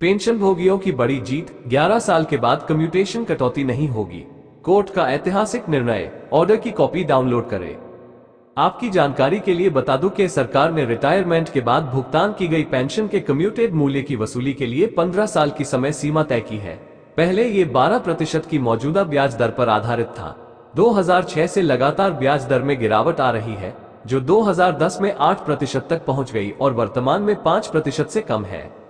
Pension भोगियों की बड़ी जीत, 11 साल के बाद कम्यूटेशन कटौती नहीं होगी। कोर्ट का ऐतिहासिक निर्णय। ऑर्डर की कॉपी डाउनलोड करें। आपकी जानकारी के लिए बता दूं कि सरकार ने रिटायरमेंट के बाद भुगतान की गई पेंशन के कम्यूटेड मूल्य की वसूली के लिए 15 साल की समय सीमा तय की है। पहले ये 12% की मौजूदा ब्याज दर पर आधारित था। 2006 से लगातार ब्याज दर में गिरावट आ रही है, जो 2010 में 8% तक पहुंच गई और वर्तमान में 5% से कम है।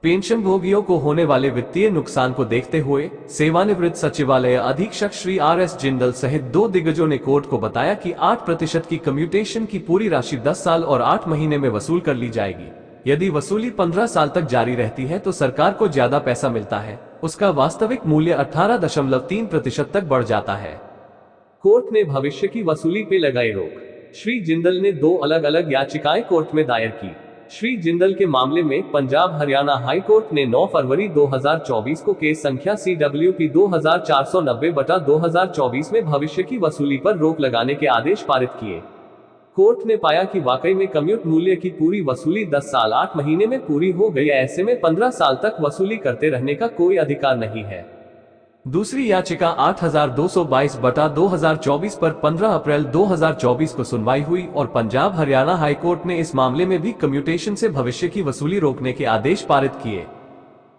पेंशन भोगियों को होने वाले वित्तीय नुकसान को देखते हुए सेवानिवृत्त सचिवालय अधीक्षक श्री RS जिंदल सहित 2 दिग्गजों ने कोर्ट को बताया कि 8% की कम्यूटेशन की पूरी राशि 10 साल और 8 महीने में वसूल कर ली जाएगी। यदि वसूली 15 साल तक जारी रहती है तो सरकार को ज्यादा पैसा मिलता है। उसका वास्तविक मूल्य 18.3% तक बढ़ जाता है। कोर्ट ने भविष्य की वसूली पे लगाई रोक। श्री जिंदल ने 2 अलग अलग याचिकाएं कोर्ट में दायर की। श्री जिंदल के मामले में पंजाब हरियाणा हाई कोर्ट ने 9 फरवरी 2024 को केस संख्या CWP 2490/2024 में भविष्य की वसूली पर रोक लगाने के आदेश पारित किए। कोर्ट ने पाया कि वाकई में कम्यूट मूल्य की पूरी वसूली 10 साल 8 महीने में पूरी हो गई। ऐसे में 15 साल तक वसूली करते रहने का कोई अधिकार नहीं है। दूसरी याचिका 8222/2024 पर 15 अप्रैल 2024 को सुनवाई हुई और पंजाब हरियाणा हाई कोर्ट ने इस मामले में भी कम्यूटेशन से भविष्य की वसूली रोकने के आदेश पारित किए।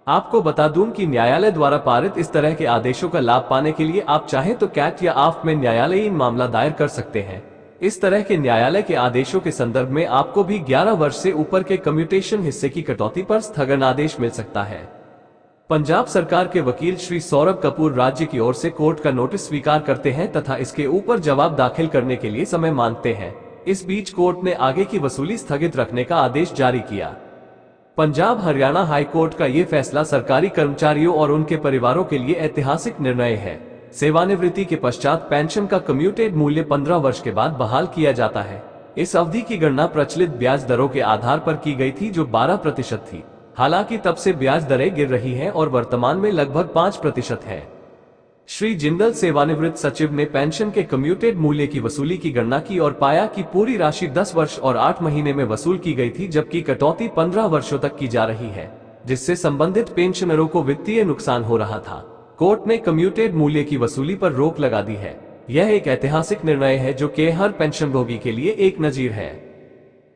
आपको बता दूं कि न्यायालय द्वारा पारित इस तरह के आदेशों का लाभ पाने के लिए आप चाहे तो कैट या आफ्ट में न्यायालयीन मामला दायर कर सकते हैं। इस तरह के न्यायालय के आदेशों के संदर्भ में आपको भी 11 वर्ष से ऊपर के कम्यूटेशन हिस्से की कटौती पर स्थगन आदेश मिल सकता है। पंजाब सरकार के वकील श्री सौरभ कपूर राज्य की ओर से कोर्ट का नोटिस स्वीकार करते हैं तथा इसके ऊपर जवाब दाखिल करने के लिए समय मांगते हैं। इस बीच कोर्ट ने आगे की वसूली स्थगित रखने का आदेश जारी किया। पंजाब हरियाणा हाई कोर्ट का ये फैसला सरकारी कर्मचारियों और उनके परिवारों के लिए ऐतिहासिक निर्णय है। सेवानिवृत्ति के पश्चात पेंशन का कम्यूटेड मूल्य 15 वर्ष के बाद बहाल किया जाता है। इस अवधि की गणना प्रचलित ब्याज दरों के आधार पर की गई थी, जो 12% थी। हालांकि तब से ब्याज दरें गिर रही हैं और वर्तमान में लगभग 5% है। श्री जिंदल सेवानिवृत्त सचिव ने पेंशन के कम्यूटेड मूल्य की वसूली की गणना की और पाया कि पूरी राशि 10 वर्ष और 8 महीने में वसूल की गई थी, जबकि कटौती 15 वर्षों तक की जा रही है, जिससे संबंधित पेंशनरों को वित्तीय नुकसान हो रहा था। कोर्ट ने कम्यूटेड मूल्य की वसूली पर रोक लगा दी है। यह एक ऐतिहासिक निर्णय है जो कि हर पेंशनभोगी के लिए एक नजीर है।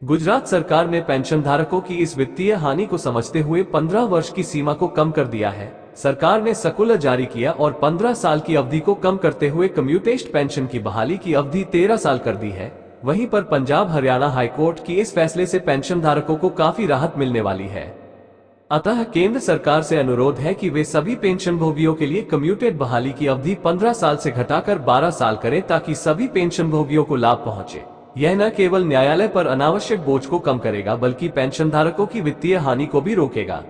गुजरात सरकार ने पेंशन धारकों की इस वित्तीय हानि को समझते हुए 15 वर्ष की सीमा को कम कर दिया है। सरकार ने सर्कुलर जारी किया और 15 साल की अवधि को कम करते हुए कम्यूटेड पेंशन की बहाली की अवधि 13 साल कर दी है। वहीं पर पंजाब हरियाणा हाई कोर्ट की इस फैसले से पेंशन धारकों को काफी राहत मिलने वाली है। अतः केंद्र सरकार से अनुरोध है कि वे सभी पेंशन भोगियों के लिए कम्यूटेड बहाली की अवधि 15 साल से घटाकर 12 साल करें, ताकि सभी पेंशन भोगियों को लाभ पहुंचे। यह न केवल न्यायालय पर अनावश्यक बोझ को कम करेगा, बल्कि पेंशन धारकों की वित्तीय हानि को भी रोकेगा।